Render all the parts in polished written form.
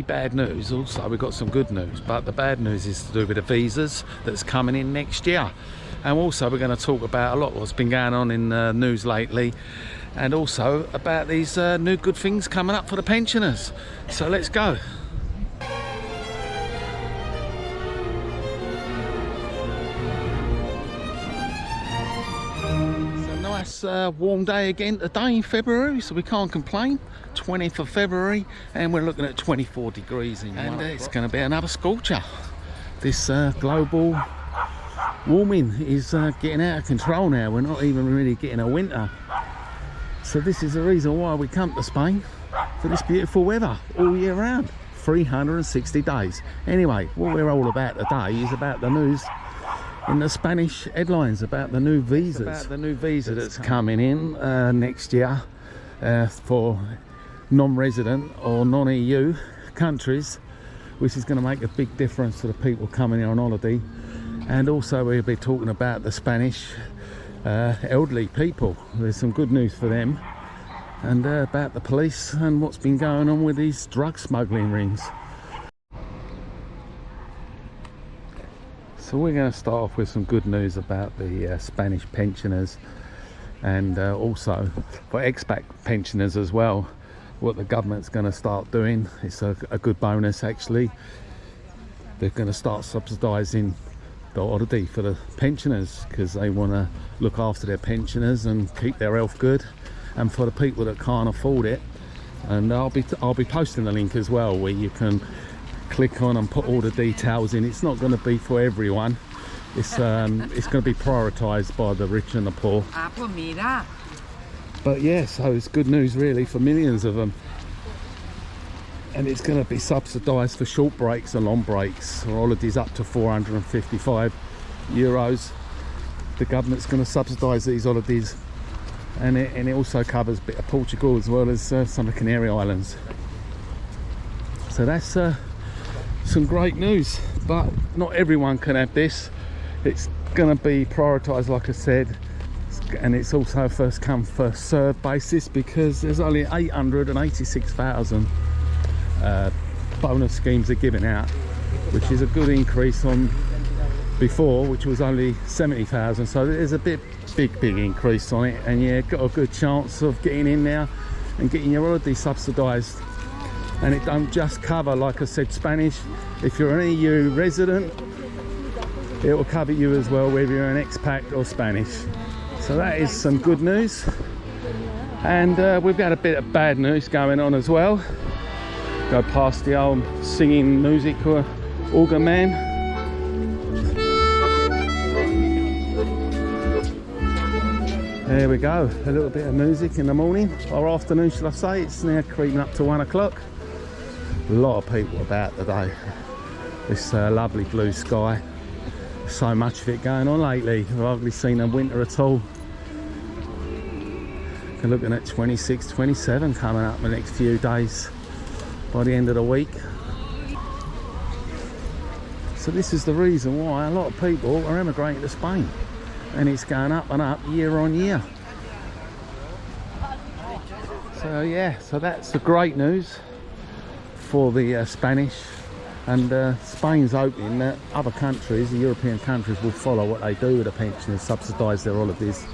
really bad news. Also, we've got some good news, but the bad news is to do with the visas that's coming in next year. And also we're going to talk about a lot of what's been going on in the news lately, and also about these new good things coming up for the pensioners. So let's go. It's a warm day again today in February, so we can't complain. 20th of February, and we're looking at 24 degrees and it's going to be another scorcher. This global warming is getting out of control now. We're not even really getting a winter, so this is the reason why we come to Spain, for this beautiful weather all year round, 360 days. Anyway, what we're all about today is about the news in the Spanish headlines about the new visas. About the new visa that's coming in next year for non-resident or non-EU countries, which is going to make a big difference to the people coming here on holiday. And also we'll be talking about the Spanish elderly people. There's some good news for them, and about the police and what's been going on with these drug smuggling rings. So we're going to start off with some good news about the Spanish pensioners, and also for expat pensioners as well. What the government's going to start doing, it's a good bonus actually. They're going to start subsidising the holiday for the pensioners, because they want to look after their pensioners and keep their health good. And for the people that can't afford it, and I'll be posting the link as well, where you can click on and put all the details in. It's not going to be for everyone. It's going to be prioritised by the rich and the poor. But yeah, so it's good news really for millions of them. And it's going to be subsidised for short breaks and long breaks, or holidays up to 455 euros. The government's going to subsidise these holidays, and it also covers a bit of Portugal as well as some of the Canary Islands. So that's some great news, but not everyone can have this. It's going to be prioritised, like I said, and it's also a first come first served basis, because there's only 886,000 bonus schemes are giving out, which is a good increase on before, which was only 70,000. So there's a big increase on it, and yeah, got a good chance of getting in now and getting your holiday subsidised. And it don't just cover, like I said, Spanish. If you're an EU resident, it will cover you as well, whether you're an expat or Spanish. So that is some good news. And we've got a bit of bad news going on as well. Go past the old singing music organ man. There we go, a little bit of music in the morning, or afternoon should I say. It's now creeping up to 1 o'clock. A lot of people about today. This lovely blue sky. So much of it going on lately. I've hardly seen a winter at all. We're looking at 26, 27 coming up in the next few days by the end of the week. So this is the reason why a lot of people are emigrating to Spain, and it's going up and up year on year. So yeah, so that's the great news for the Spanish, and Spain's hoping that other countries, the European countries, will follow what they do with the pensioners, subsidise their holidays.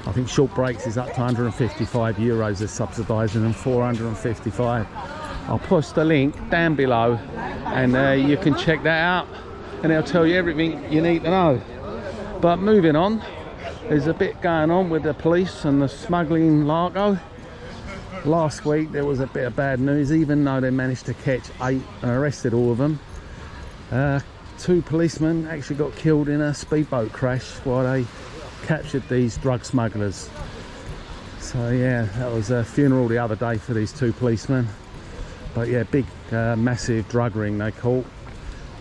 I think short breaks is up to 155 euros they're subsidising, and 455. I'll post the link down below, and you can check that out, and it'll tell you everything you need to know. But moving on, there's a bit going on with the police and the smuggling largo. Last week there was a bit of bad news, even though they managed to catch 8 and arrested all of them. 2 policemen actually got killed in a speedboat crash while they captured these drug smugglers. So yeah, that was a funeral the other day for these 2 policemen. But yeah, big massive drug ring they caught,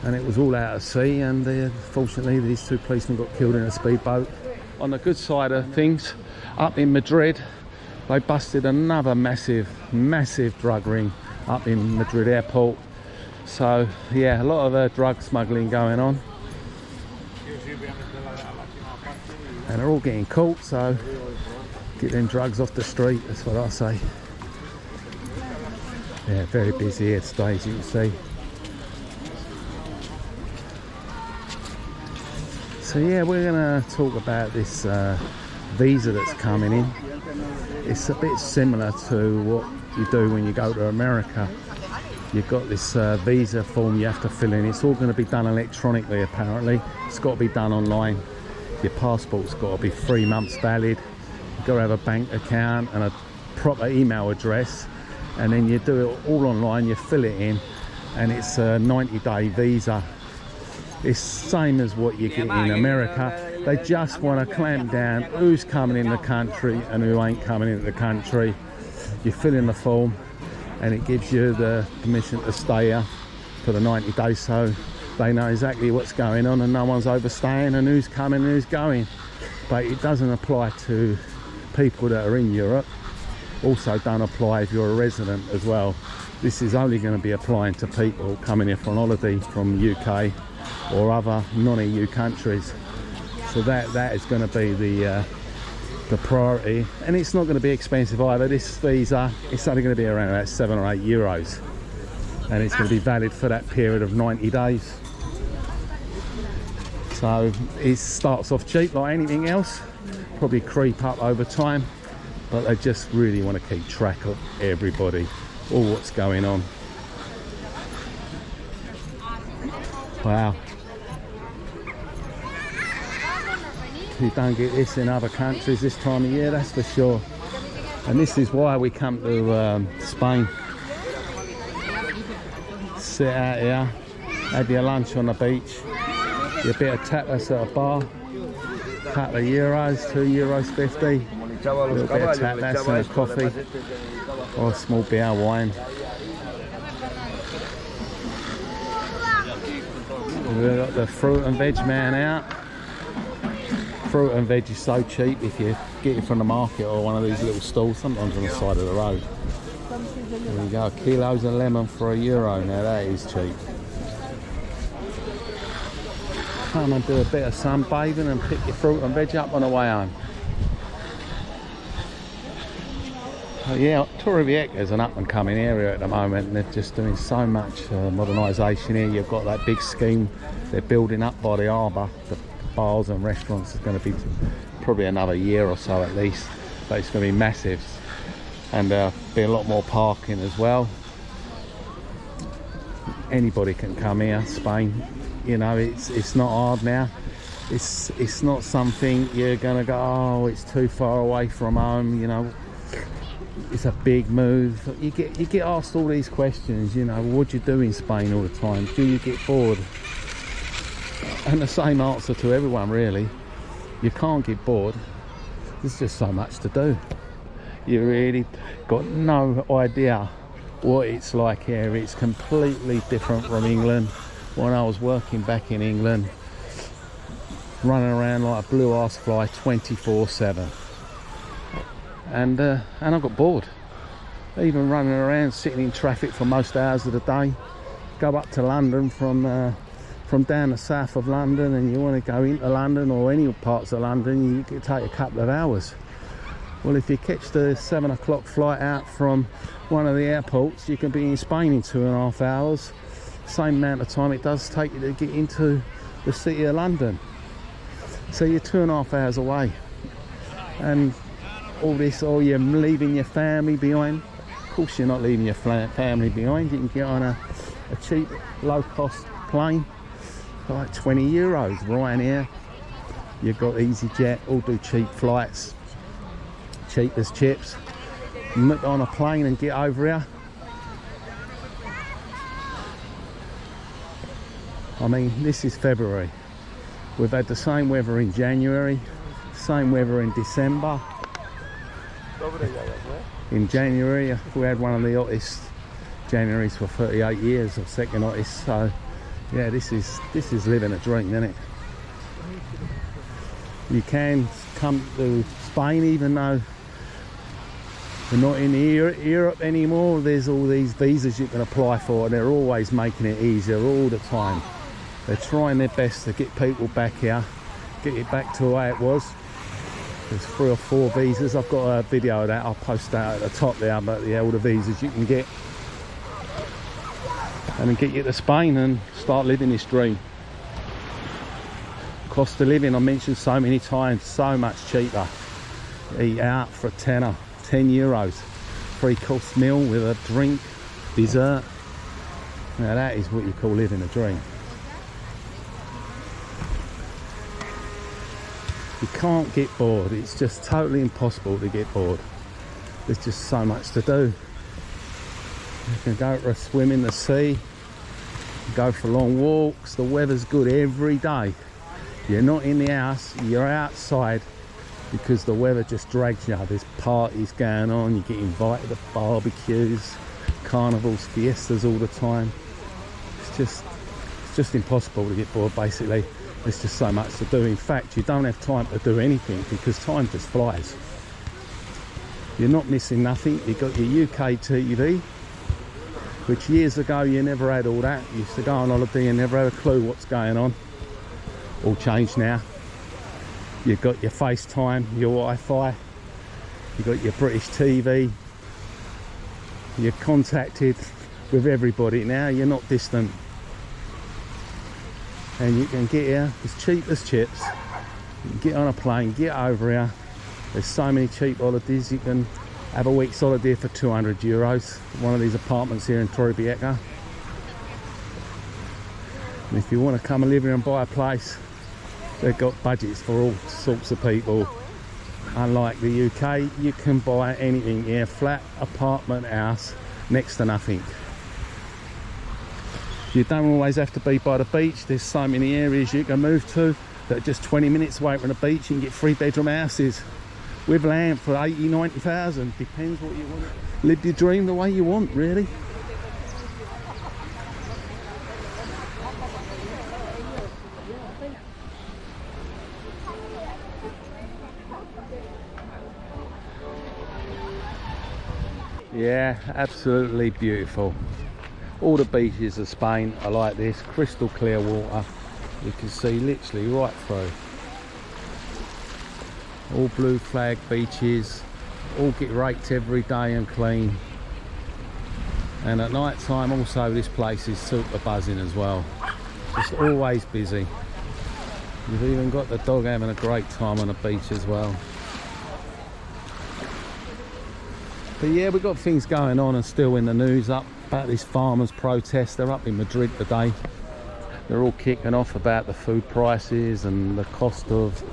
and it was all out at sea, and fortunately these 2 policemen got killed in a speedboat. On the good side of things, up in Madrid they busted another massive drug ring up in Madrid airport. So yeah, a lot of drug smuggling going on, and they're all getting caught, so get them drugs off the street, that's what I say. Yeah, very busy here today, as you can see. So yeah, we're going to talk about this visa that's coming in. It's a bit similar to what you do when you go to America. You've got this visa form you have to fill in. It's all going to be done electronically apparently. It's got to be done online. Your passport's got to be 3 months valid. You've got to have a bank account and a proper email address. And then you do it all online, you fill it in, and it's a 90-day visa. It's same as what you get in America. They just want to clamp down who's coming in the country and who ain't coming into the country. You fill in the form and it gives you the permission to stay here for the 90 days, so they know exactly what's going on and no one's overstaying and who's coming and who's going. But it doesn't apply to people that are in Europe. Also don't apply if you're a resident as well. This is only going to be applying to people coming here for an holiday from the UK or other non-EU countries. So that is going to be the priority, and it's not going to be expensive either. This visa, it's only going to be around about €7 or €8, and it's going to be valid for that period of 90 days. So it starts off cheap like anything else, probably creep up over time, but they just really want to keep track of everybody, all what's going on. Wow. You don't get this in other countries this time of year, that's for sure. And this is why we come to Spain. Sit out here, have your lunch on the beach, your bit of tapas at a bar, couple of euros, €2.50, a little bit of tapas and a coffee, or a small beer of wine. We've got the fruit and veg man out. Fruit and veg is so cheap if you get it from the market or one of these little stalls, sometimes on the side of the road. There we go, kilos of lemon for €1. Now that is cheap. Come and do a bit of sunbathing and pick your fruit and veg up on the way home. Yeah, Torrevieja is an up and coming area at the moment, and they're just doing so much modernisation here. You've got that big scheme they're building up by the harbour. The bars and restaurants is going to be probably another year or so at least, but it's going to be massive, and be a lot more parking as well. Anybody can come here, Spain. You know, it's not hard now. It's not something you're going to go, oh, it's too far away from home. You know, it's a big move. You get asked all these questions. You know, what do you do in Spain all the time? Do you get bored? And the same answer to everyone really. You can't get bored. There's just so much to do. You really got no idea what it's like here. It's completely different from England. When I was working back in England, running around like a blue ass fly 24/7, and I got bored. Even running around, sitting in traffic for most hours of the day. Go up to London from down the south of London, and you want to go into London or any parts of London, you can take a couple of hours. Well, if you catch the 7 o'clock flight out from one of the airports, you can be in Spain in 2.5 hours. Same amount of time it does take you to get into the city of London. So you're 2.5 hours away, and all this, or you're leaving your family behind. Of course you're not leaving your family behind. You can get on a cheap low-cost plane for like €20. Ryanair, you've got EasyJet, all do cheap flights, cheap as chips. Nip on a plane and get over here. I mean, this is February. We've had the same weather in January, same weather in December. In January, we had one of the hottest Januaries for 38 years, or second hottest. So, yeah, this is living a dream, isn't it? You can come to Spain, even though we're not in Europe anymore. There's all these visas you can apply for, and they're always making it easier all the time. They're trying their best to get people back here, get it back to the way it was. There's 3 or 4 visas. I've got a video of that. I'll post that at the top there, but all the visas you can get. and then get you to Spain and start living this dream. Cost of living, I mentioned so many times, so much cheaper. Eat out for a tenner, 10 euros. 3-course meal with a drink, dessert. Now that is what you call living a dream. You can't get bored. It's just totally impossible to get bored. There's just so much to do. You can go for a swim in the sea, go for long walks. The weather's good every day. You're not in the house, you're outside, because the weather just drags you. There's parties going on, you get invited to barbecues, carnivals, fiestas all the time. It's just impossible to get bored, basically. There's just so much to do. In fact, you don't have time to do anything because time just flies. You're not missing nothing. You've got your UK TV, which years ago you never had all that. You used to go on holiday and never had a clue what's going on. All changed now. You've got your FaceTime, your Wi-Fi, you've got your British TV. You're contacted with everybody now. You're not distant. And you can get here as cheap as chips. You can get on a plane, get over here. There's so many cheap holidays. You can have a week's holiday for 200 euros. One of these apartments here in Torrevieja. And if you want to come and live here and buy a place, they've got budgets for all sorts of people. Unlike the UK, you can buy anything here, flat, apartment, house, next to nothing. You don't always have to be by the beach. There's so many areas you can move to that are just 20 minutes away from the beach. You can get 3-bedroom houses with land for 80, 90,000. Depends what you want. Live your dream the way you want, really. Yeah, absolutely beautiful. All the beaches of Spain are like this, crystal clear water. You can see literally right through. All blue flag beaches, all get raked every day and clean. And at night time also this place is super buzzing as well. It's always busy. You've even got the dog having a great time on the beach as well. But yeah, we've got things going on and still in the news up about this farmers' protest. They're up in Madrid today. They're all kicking off about the food prices and the cost of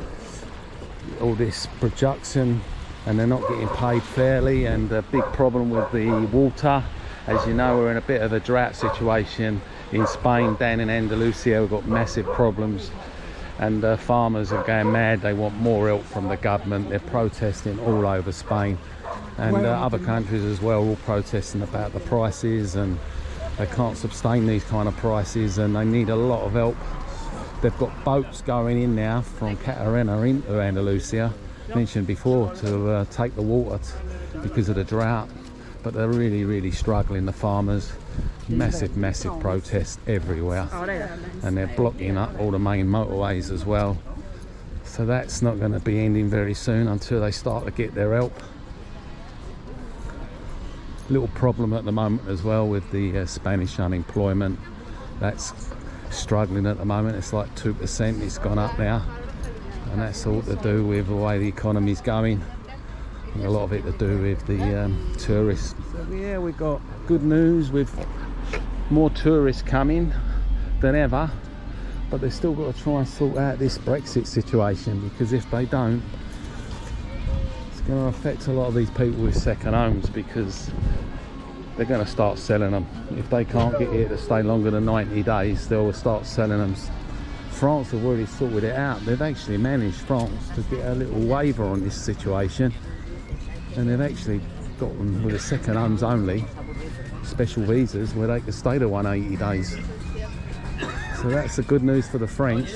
all this production, and they're not getting paid fairly, and a big problem with the water. As you know, we're in a bit of a drought situation in Spain. Down in Andalusia we've got massive problems, and farmers are going mad. They want more help from the government. They're protesting all over Spain. And other countries as well, all protesting about the prices, and they can't sustain these kind of prices, and they need a lot of help. They've got boats going in now from Cartagena into Andalusia, mentioned before, to take the water because of the drought. But they're really struggling, the farmers. Massive protests everywhere, and they're blocking up all the main motorways as well. So that's not going to be ending very soon until they start to get their help. Little problem at the moment as well with the Spanish unemployment. That's struggling at the moment. It's like 2%. It's gone up now, and that's all to do with the way the economy's going, and a lot of it to do with the tourists. So yeah, we've got good news with more tourists coming than ever, but they've still got to try and sort out this Brexit situation, because if they don't, going to affect a lot of these people with second homes, because they're going to start selling them. If they can't get here to stay longer than 90 days, they'll start selling them. France have already sorted it out. They've actually managed, France, to get a little waiver on this situation, and they've actually got them with the second homes only, special visas where they can stay to 180 days. So that's the good news for the French,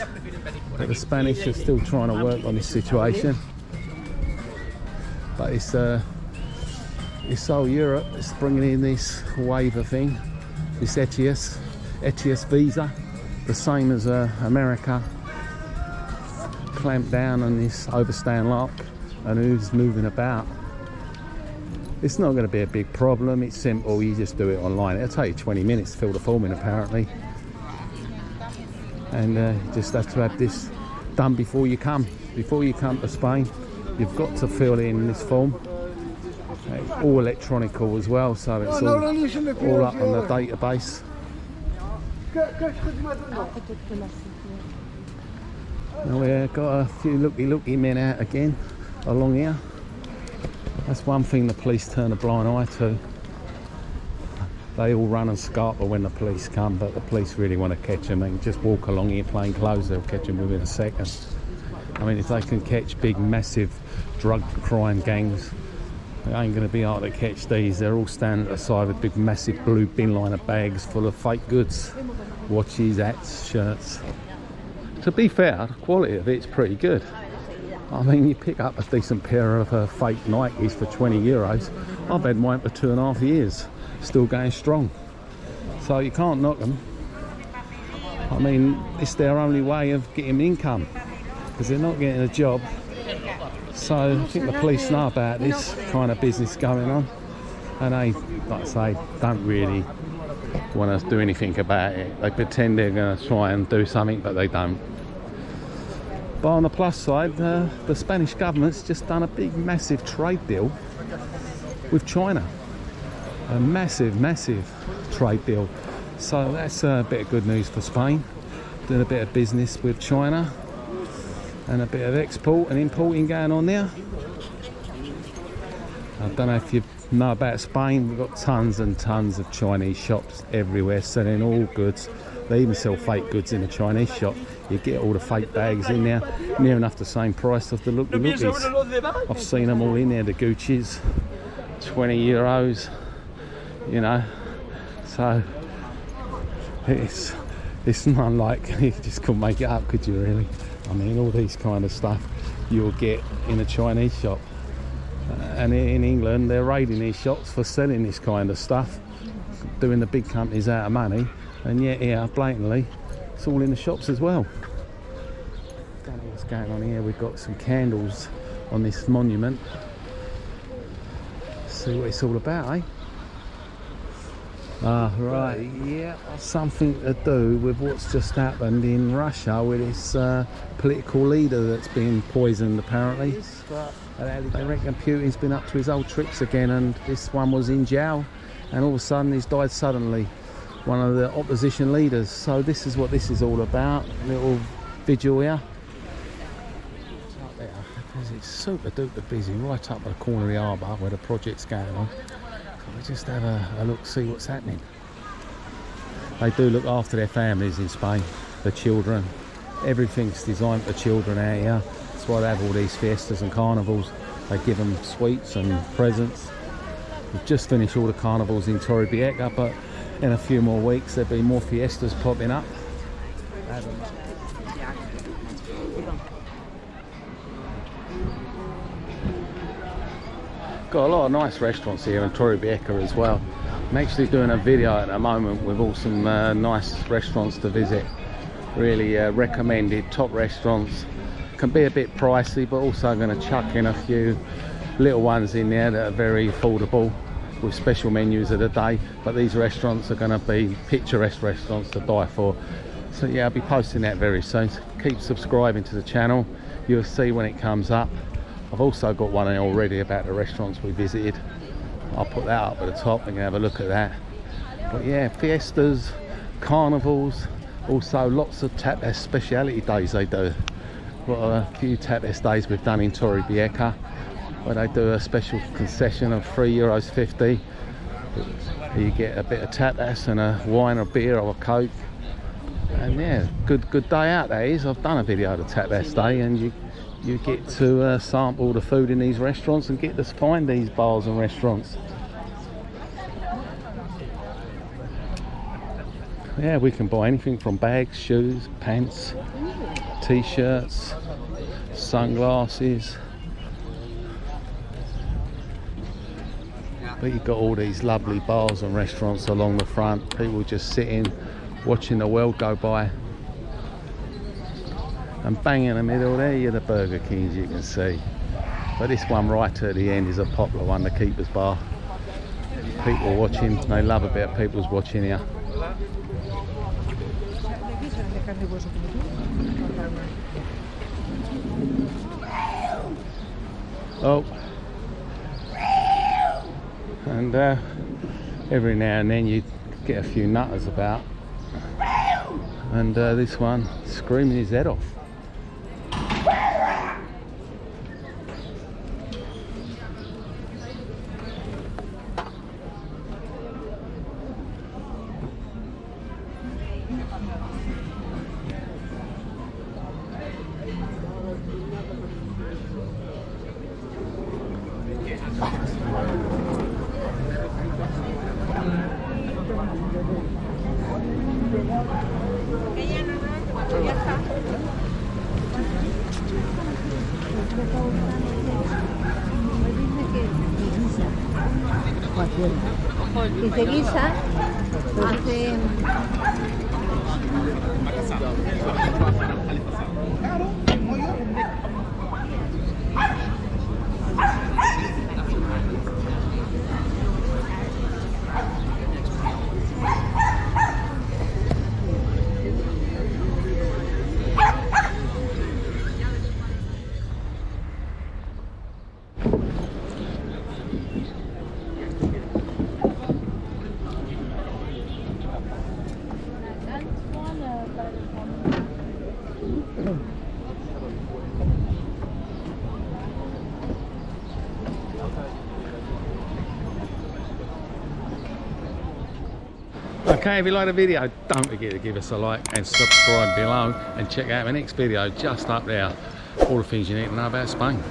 but the Spanish are still trying to work on this situation. But it's all Europe. It's bringing in this waiver thing, this itias visa, the same as America. Clamp down on this overstaying lot and who's moving about. It's not going to be a big problem. It's simple. You just do it online. It'll take you 20 minutes to fill the form in, apparently. And you just have to have this done before you come. Before you come to Spain, you've got to fill in this form. It's all electronical as well, so it's all up on the database. Now we've got a few looky men out again along here. That's one thing the police turn a blind eye to. They all run and scarper when the police come, but the police really want to catch them. They can just walk along here plain clothes, they'll catch them within a second. I mean, if they can catch big, massive drug crime gangs, it ain't going to be hard to catch these. They're all standing at the side with big, massive blue bin liner bags full of fake goods. Watches, hats, shirts. To be fair, the quality of it's pretty good. I mean, you pick up a decent pair of fake Nikes for 20 euros. I've had mine for 2.5 years. Still going strong, so you can't knock them. I mean, it's their only way of getting income because they're not getting a job. So I think the police know about this kind of business going on, and they, like I say, don't really want to do anything about it. They pretend they're going to try and do something, but they don't. But on the plus side, the Spanish government's just done a big, massive trade deal with China. A massive trade deal, so that's a bit of good news for Spain. Doing a bit of business with China and a bit of export and importing going on there. I don't know if you know about Spain. We've got tons and tons of Chinese shops everywhere selling all goods. They even sell fake goods in a Chinese shop. You get all the fake bags in there, near enough the same price of the lookies. I've seen them all in there, the Gucci's, 20 euros. You know, so it's not like you just couldn't make it up, could you really? I mean, all these kind of stuff you'll get in a Chinese shop, and in England they're raiding these shops for selling this kind of stuff, doing the big companies out of money, and yet here blatantly it's all in the shops as well. Don't know what's going on here. We've got some candles on this monument. See what it's all about, eh? Ah, right, yeah, something to do with what's just happened in Russia with this political leader that's been poisoned, apparently. I reckon Putin's been up to his old tricks again, and this one was in jail, and all of a sudden he's died suddenly, one of the opposition leaders. So this is what this is all about, little vigil here. Up there, it's super duper busy, right up at the corner of the harbour where the project's going on. We'll just have a look, see what's happening. They do look after their families in Spain, the children. Everything's designed for children out here. That's why they have all these fiestas and carnivals. They give them sweets and presents. We've just finished all the carnivals in Torrevieja, but in a few more weeks there'll be more fiestas popping up. Got a lot of nice restaurants here in Torrevieja as well. I'm actually doing a video at the moment with all some nice restaurants to visit. Really recommended, top restaurants. Can be a bit pricey, but also going to chuck in a few little ones in there that are very affordable with special menus of the day. But these restaurants are going to be picturesque restaurants to die for. So yeah, I'll be posting that very soon. So keep subscribing to the channel. You'll see when it comes up. I've also got one already about the restaurants we visited. I'll put that up at the top and you can have a look at that. But yeah, fiestas, carnivals, also lots of tapas speciality days they do. Got a few tapas days we've done in Torrevieja, where they do a special concession of €3.50. You get a bit of tapas and a wine or beer or a coke. And yeah, good day out that is. I've done a video of the tapas day, and you get to sample the food in these restaurants and get to find these bars and restaurants. Yeah, we can buy anything from bags, shoes, pants, t-shirts, sunglasses. But you've got all these lovely bars and restaurants along the front. People just sitting, watching the world go by. And bang in the middle there, you're the Burger Kings, you can see. But this one right at the end is a popular one, the Keeper's Bar. People watching, they love a bit of people's watching here. Oh, and every now and then you get a few nutters about, and this one screaming his head off. Y se guisa, hace... Okay, if you like the video, don't forget to give us a like and subscribe below, and check out my next video just up there, all the things you need to know about Spain.